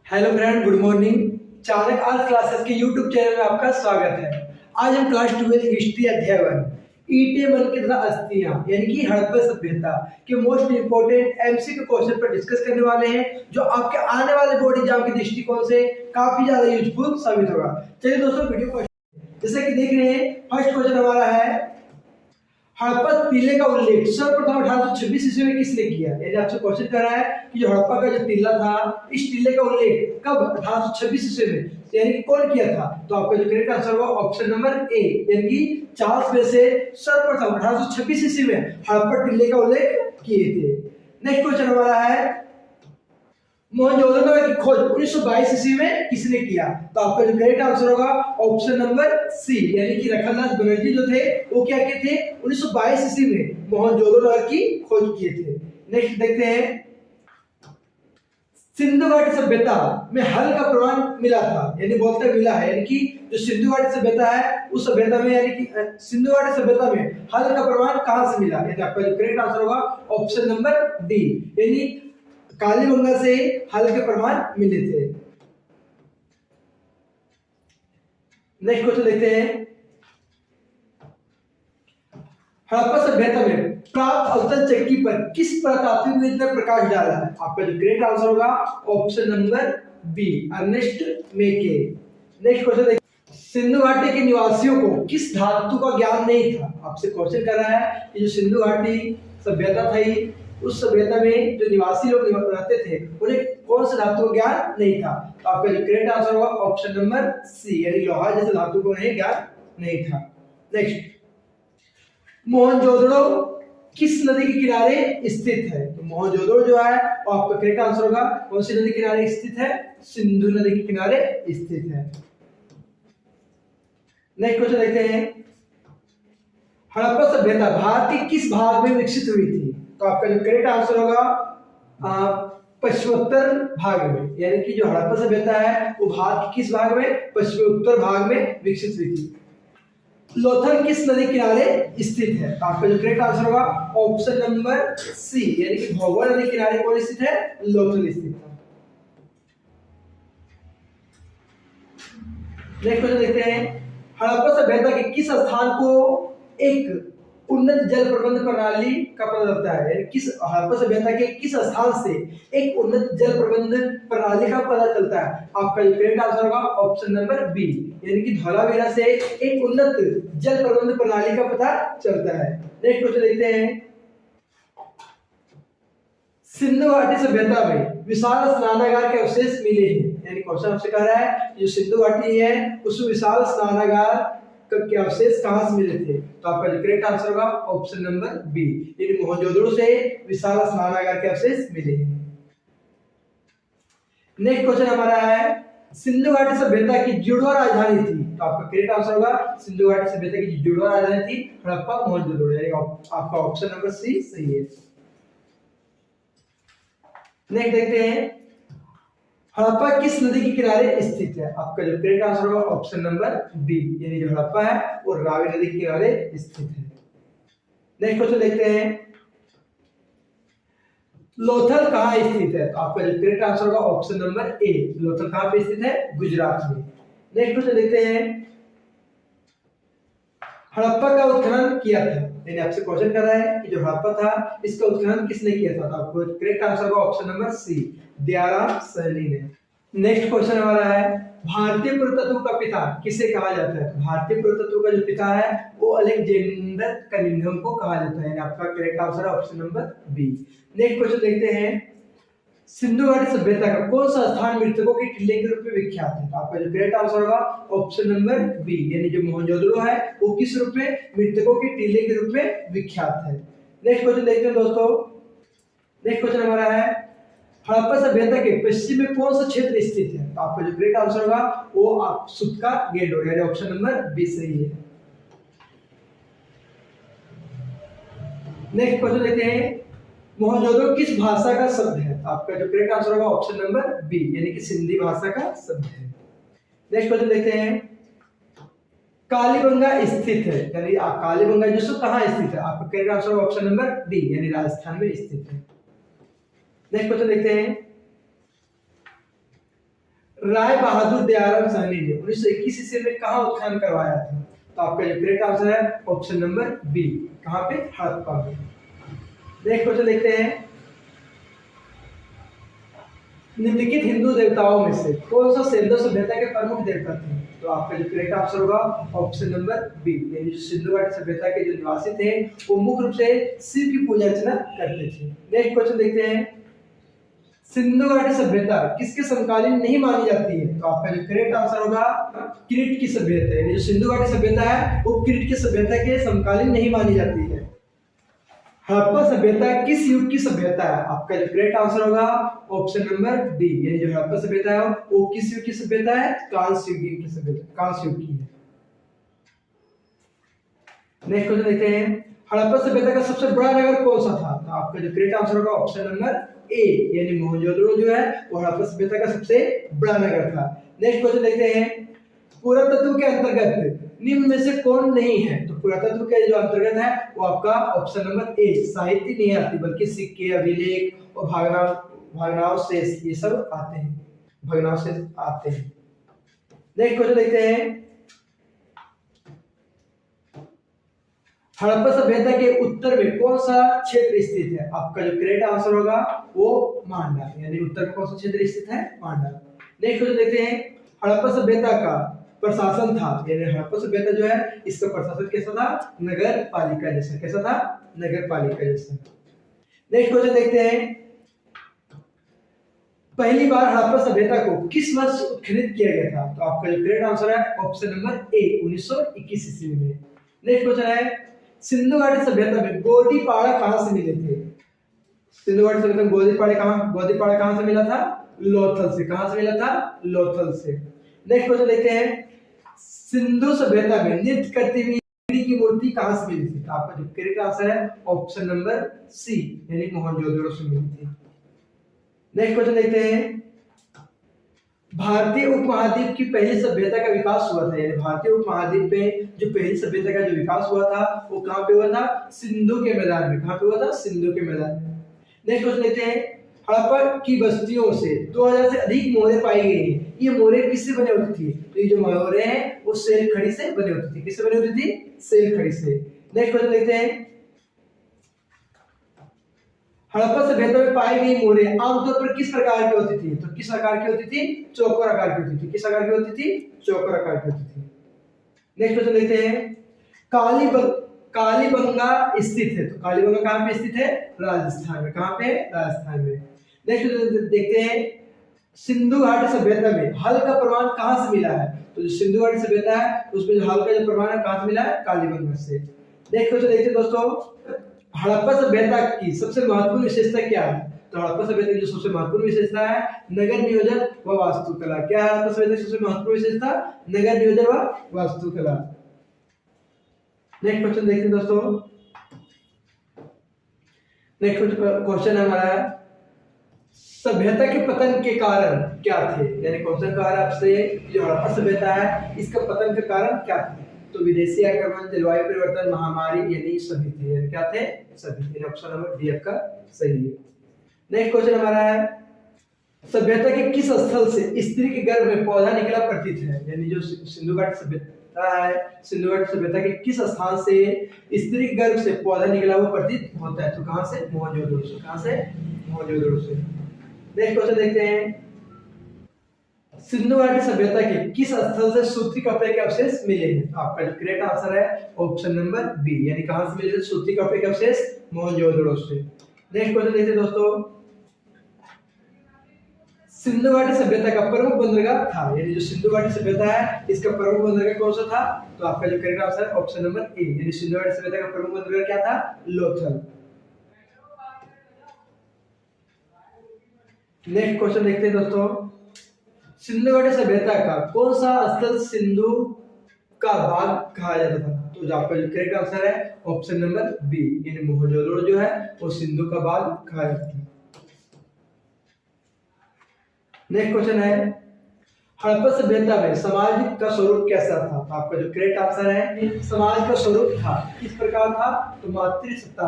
Hello friend, good morning. Chanak art classes के YouTube channel में आपका स्वागत है। आज हम क्लास 12 हिस्ट्री अध्याय 1 ईंटें बन के तथा अस्थियां यानी कि हड़प्पा सभ्यता के मोस्ट इंपोर्टेंट एमसीक्यू क्वेश्चन पर डिस्कस करने वाले हैं, जो आपके आने वाले बोर्ड एग्जाम के दृष्टिकोण से काफी ज्यादा यूजफुल साबित होगा। चलिए दोस्तों, वीडियो क्वेश्चन जैसे कि देख रहे हैं, फर्स्ट क्वेश्चन हमारा है हड़प्पा टीले का उल्लेख सर्वप्रथम 1826 ईस्वी में किसने किया। यानी आपसे क्वेश्चन कर रहा है कि जो हड़प्पा का जो टीला था, इस टीले का उल्लेख कब 1826 ईस्वी में यानी कि कौन किया था। तो आपका जो करेक्ट आंसर होगा ऑप्शन नंबर ए, यानी कि चार्ल्स वेसे सर्वप्रथम 1826 ईस्वी में हड़प्पा टीले का उल्लेख किए थे। नेक्स्ट क्वेश्चन हमारा है मोहनजोदड़ो की खोज 1922 ईस्वी में किसने किया। तो आपका जो करेक्ट आंसर होगा ऑप्शन नंबर सी, यानी कि रखलदास बनर्जी जो थे वो क्या किए थे, 1922 ईस्वी में मोहनजोदड़ो की खोज किए थे। नेक्स्ट देखते हैं सिंधु घाटी सभ्यता में हल का प्रमाण मिला था, यानी बोलते मिला है, यानी कि जो सिंधु घाटी सभ्यता है उस सभ्यता में, यानी कि सिंधु घाटी सभ्यता में हल का प्रमाण कहां से मिला। यानी आपका जो करेक्ट आंसर होगा ऑप्शन नंबर डी, यानी कालीबंगा से हल के प्रमाण मिले थे। नेक्स्ट क्वेश्चन देखते हैं हड़प्पा सभ्यता में प्राप्त अवतल चक्की पर किस पुरातात्विक विद ने प्रकाश डाला है। आपका जो करेक्ट आंसर होगा ऑप्शन नंबर बी, अर्नेस्ट मेके। नेक्स्ट क्वेश्चन देखिए सिंधु घाटी के निवासियों को किस धातु का ज्ञान नहीं था। आपसे क्वेश्चन कर रहा है कि जो सिंधु घाटी सभ्यता थी उस सभ्यता में जो निवासी लोग रहते थे उन्हें कौन सा धातु का ज्ञान नहीं था। तो आपका जो करेक्ट आंसर होगा ऑप्शन नंबर सी, यानी लोहा जैसे धातु को उन्हें ज्ञान नहीं था। नेक्स्ट मोहनजोदड़ो किस नदी के किनारे स्थित है। तो मोहनजोदड़ो जो है वो आपका करेक्ट आंसर होगा कौन सी नदी के किनारे स्थित है, सिंधु नदी के किनारे स्थित है। नेक्स्ट क्वेश्चन देखते हैं हड़प्पा सभ्यता भारत के किस भाग में विकसित हुई थी। तो आपका जो करेक्ट आंसर होगा पश्चिमोत्तर भाग में, यानी कि जो हड़प्पा सभ्यता है वो भारत के किस भाग में, पश्चिमोत्तर भाग में विकसित हुई थी। लोथल किस नदी किनारे स्थित है। तो आपका जो करेक्ट आंसर होगा ऑप्शन नंबर सी, यानी कि भोगवा नदी किनारे कौन स्थित है, लोथल स्थित है। नेक्स्ट क्वेश्चन देखते हैं हड़प्पा सभ्यता के किस स्थान को एक उन्नत जल प्रबंध प्रणाली का पता चलता है। यानी किस हड़प्पा सभ्यता के किस स्थान से एक उन्नत जल प्रबंध प्रणाली का पता चलता है। आपका जो करेक्ट आंसर होगा ऑप्शन नंबर बी, यानी कि धौलावीरा से एक उन्नत जल प्रबंध प्रणाली का पता चलता है। नेक्स्ट क्वेश्चन देखते हैं सिंधु घाटी सभ्यता में विशाल स्नानागार के अवशेष मिले हैं। यानी क्वेश्चन आपसे कह रहा है जो सिंधु घाटी है उस विशाल स्नानागार के अवशेष कहां से मिले थे। तो आपका जो करेक्ट आंसर होगा ऑप्शन नंबर बी, यानी मोहनजोदड़ो से विशाल स्नानागार के अवशेष मिले हैं। नेक्स्ट क्वेश्चन हमारा है सिंधु घाटी सभ्यता की जुड़वा राजधानी थी। तो आपका करेक्ट आंसर होगा सिंधु घाटी सभ्यता की जुड़वा राजधानी थी हड़प्पा मोहनजोदड़ो, यानी आपका ऑप्शन नंबर सी सही है। नेक्स्ट देखते हैं हड़प्पा किस नदी के किनारे स्थित है। आपका जो करेक्ट आंसर होगा ऑप्शन नंबर डी, यानी जो हड़प्पा है वो रावी नदी के किनारे स्थित है। नेक्स्ट क्वेश्चन देखते हैं लोथल कहाँ स्थित है। तो आपका जो करेक्ट आंसर होगा ऑप्शन नंबर ए, लोथल कहाँ पे स्थित है, गुजरात में। नेक्स्ट क्वेश्चन देखते हैं हड़प्पा का उत्खनन किया था। यानी आपसे क्वेश्चन कर रहा है कि जो हड़प्पा था इसका उत्खनन किसने किया था। तो आपको करेक्ट आंसर होगा option number C, Dayaram Sahni ने। नेक्स्ट क्वेश्चन हमारा है भारतीय पुरातत्व का पिता किसे कहा जाता है। भारतीय पुरातत्व का जो पिता है वो अलेक्जेंडर कनिंघम को कहा जाता है, यानी आपका करेक्ट आंसर है option number B. Next question देखते हैं सिंधु घाटी सभ्यता का कौन सा स्थान मृतकों के टीले के रूप में विख्यात है। तो आपका जो करेक्ट आंसर होगा ऑप्शन नंबर बी, यानी जो मोहनजोदड़ो है वो किस रूप में, मृतकों के टीले के रूप में विख्यात है। नेक्स्ट क्वेश्चन देखते हैं दोस्तों। नेक्स्ट क्वेश्चन हमारा है हड़प्पा सभ्यता के पश्चिम में कौन सा क्षेत्र स्थित है। तो आपका जो करेक्ट आंसर होगा वो आप सुत्का गेडोर, यानी ऑप्शन नंबर बी सही है। नेक्स्ट क्वेश्चन देखते हैं मोहनजोदड़ो किस भाषा का शब्द है। आपका जो करेक्ट आंसर होगा ऑप्शन नंबर बी, यानी कि सिंधी भाषा का शब्द है। नेक्स्ट क्वेश्चन देखते हैं कालीबंगा स्थित है, यानी कालीबंगा जो कहां स्थित है। आपका करेक्ट आंसर होगा ऑप्शन नंबर डी, यानी राजस्थान में स्थित है। नेक्स्ट क्वेश्चन देखते हैं राय बहादुर दयाराम साहनी ने 1921 ईस्वी में कहाँ उत्खनन करवाया था? तो आपका जो करेक्ट आंसर है ऑप्शन नंबर बी, कहाँ पे? हड़प्पा में। नेक्स्ट क्वेश्चन देखते हैं, निम्नलिखित हिंदू देवताओं में से कौन सा सिंधु सभ्यता के प्रमुख देवता थे? तो आपका जो करेक्ट आंसर होगा ऑप्शन नंबर बी, यानी जो सिंधु घाटी सभ्यता के जो निवासी थे वो मुख्य रूप से शिव की पूजा अर्चना करते थे। नेक्स्ट क्वेश्चन देखते हैं, सिंधु घाटी सभ्यता किसके समकालीन नहीं मानी जाती है? तो आपका जो करेक्ट आंसर होगा क्रीट की सभ्यता, यानी जो सिंधु घाटी सभ्यता है वो क्रीट की सभ्यता के समकालीन नहीं मानी जाती है। हड़प्पा सभ्यता किस युग की सभ्यता है? आपका जो करेक्ट आंसर होगा ऑप्शन नंबर डी, यानी जो हड़प्पा सभ्यता है वो किस युग की सभ्यता है? कांस्य युग की सभ्यता, कांस्य युग की है। नेक्स्ट क्वेश्चन देखते हैं, हड़प्पा सभ्यता का सबसे बड़ा नगर कौन सा था? तो आपका जो करेक्ट आंसर होगा ऑप्शन नंबर ए, यानी मोहनजोदड़ो जो है वो हड़प्पा सभ्यता का सबसे बड़ा नगर था। नेक्स्ट क्वेश्चन देखते हैं, पुरातत्व के अंतर्गत निम्न में से कौन नहीं है? तो पुरातत्व के जो अंतर्गत है वो आपका ऑप्शन नंबर ए, साहित्य नहीं आती बल्कि सिक्के, अभिलेख और भग्नावशेष ये सब आते हैं, भग्नावशेष आते हैं। नेक्स्ट क्वेश्चन देखते हैं, हड़प्पा सभ्यता के उत्तर में कौन सा क्षेत्र स्थित है? आपका जो करेक्ट आंसर होगा वो मांडा, यानी उत्तर में कौन सा क्षेत्र स्थित है? मांडा। नेक्स्ट क्वेश्चन देखते हैं, हड़प्पा सभ्यता का प्रशासन था, यानी हड़प्पा सभ्यता जो है इसका प्रशासन कैसा था? नगर पालिका जैसा। कैसा था? नगर पालिका जैसा। नेक्स्ट क्वेश्चन देखते हैं, पहली बार हड़प्पा सभ्यता को किस वर्ष उत्खनन किया गया था? तो आपका जो करेक्ट आंसर है ऑप्शन नंबर ए, 1921 ईस्वी में। नेक्स्ट क्वेश्चन है, सिंधु घाटी सभ्यता में गोदी पाड़ा कहां से मिले थे? सिंधु घाटी सभ्यता में गोदी पाड़ा कहां से मिला था? लोथल से। कहां से मिला था? लोथल से। नेक्स्ट क्वेश्चन देखते हैं, सिंधु सभ्यता में नृत्य करती हुई की मूर्ति कहां से मिली थी? आपका जो करेक्ट आंसर है ऑप्शन नंबर सी, यानी मोहनजोदड़ो से मिली थी। नेक्स्ट क्वेश्चन देखते हैं, भारतीय उपमहाद्वीप की पहली सभ्यता का विकास हुआ था, यानी भारतीय उपमहाद्वीप पे जो पहली सभ्यता का जो विकास हुआ था वो कहां पे हुआ था? सिंधु के मैदान में। कहां पे हुआ था? सिंधु के मैदान में। नेक्स्ट क्वेश्चन देखते हैं, हड़प्पा की बस्तियों से 2000 से अधिक मोहरें पाई गई हैं। ये मोहरें किससे बने होती थी? तो ये जो मोहरें हैं वो सेल खड़ी से बनी होती थी। किससे बनी होती थी? सेल खड़ी से। नेक्स्ट क्वेश्चन देखते हैं, हड़प्पा सभ्यता में पाई गई मोहरें आमतौर पर किस प्रकार की होती थी? तो किस आकार की होती थी? चौकोर आकार की होती थी। किस आकार की होती थी? चौकोर आकार की होती थी। नेक्स्ट क्वेश्चन देखते हैं, कालीबंगा स्थित है, तो कालीबंगा कहां पे स्थित है? राजस्थान में। कहां पे? राजस्थान में। नेक्स्ट देखते हैं, सिंधु घाटी सभ्यता में हल का प्रमाण कहां से मिला है? तो जो सिंधु घाटी सभ्यता है उसमें जो हल का जो प्रमाण है कहां से मिला है? कालीबंगा से। नेक्स्ट क्वेश्चन देखते हैं दोस्तों, हड़प्पा सभ्यता की सबसे महत्वपूर्ण विशेषता क्या है? तो हड़प्पा सभ्यता की जो सबसे महत्वपूर्ण विशेषता है नगर नियोजन व वास्तुकला। क्या है हड़प्पा सभ्यता की सबसे महत्वपूर्ण विशेषता? नगर नियोजन व वास्तुकला। नेक्स्ट क्वेश्चन देखते हैं दोस्तों, नेक्स्ट क्वेश्चन हमारा सभ्यता के पतन के कारण क्या थे? यानी क्वेश्चन कह रहा है आपसे जो हड़प्पा सभ्यता है इसका पतन के कारण क्या थे? तो विदेशी आक्रमण, जलवायु परिवर्तन, महामारी, यानी सभी थे। यानी क्या थे? सभी थे। ऑप्शन नंबर डी आपका सही है। नेक्स्ट क्वेश्चन हमारा है, सभ्यता के किस स्थल से स्त्री के गर्भ में पौधा निकला प्रतीत है? यानी जो सिंधु घाटी सभ्यता है, सिंधु घाटी सभ्यता के किस स्थान से स्त्री के गर्भ से पौधा निकला हुआ प्रतीत होता है? तो कहां से? मोहनजोदड़ो से। कहां से? मोहनजोदड़ो से। नेक्स्ट क्वेश्चन देखते हैं, सिंधु घाटी सभ्यता के किस स्थल से सूती कपड़े के अवशेष मिले हैं? आपका जो करेक्ट आंसर है ऑप्शन नंबर बी, यानी कहां से मिले थे सूती कपड़े के अवशेष? मोहनजोदड़ो से। नेक्स्ट क्वेश्चन देखते हैं दोस्तों, सिंधु घाटी सभ्यता का प्रमुख बंदरगाह था, यानी जो सिंधु घाटी सभ्यता है इसका प्रमुख बंदरगाह कौन सा था? तो आपका जो करेक्ट आंसर है ऑप्शन नंबर ए, यानी सिंधु घाटी सभ्यता का प्रमुख बंदरगाह क्या था? लोथल। नेक्स्ट क्वेश्चन देखते हैं दोस्तों, सिंधु घाटी सभ्यता का कौन सा स्थल सिंधु का भाग कहा जाता था? तो जो आपका जो करेक्ट आंसर है ऑप्शन नंबर बी, यानी मोहनजोदड़ो जो है वो सिंधु का भाग कहा जाता था। नेक्स्ट क्वेश्चन है, हड़प्पा सभ्यता में समाज का स्वरूप कैसा था? तो आपका जो करेक्ट आंसर है समाज का स्वरूप था किस प्रकार था? तो मातृसत्ता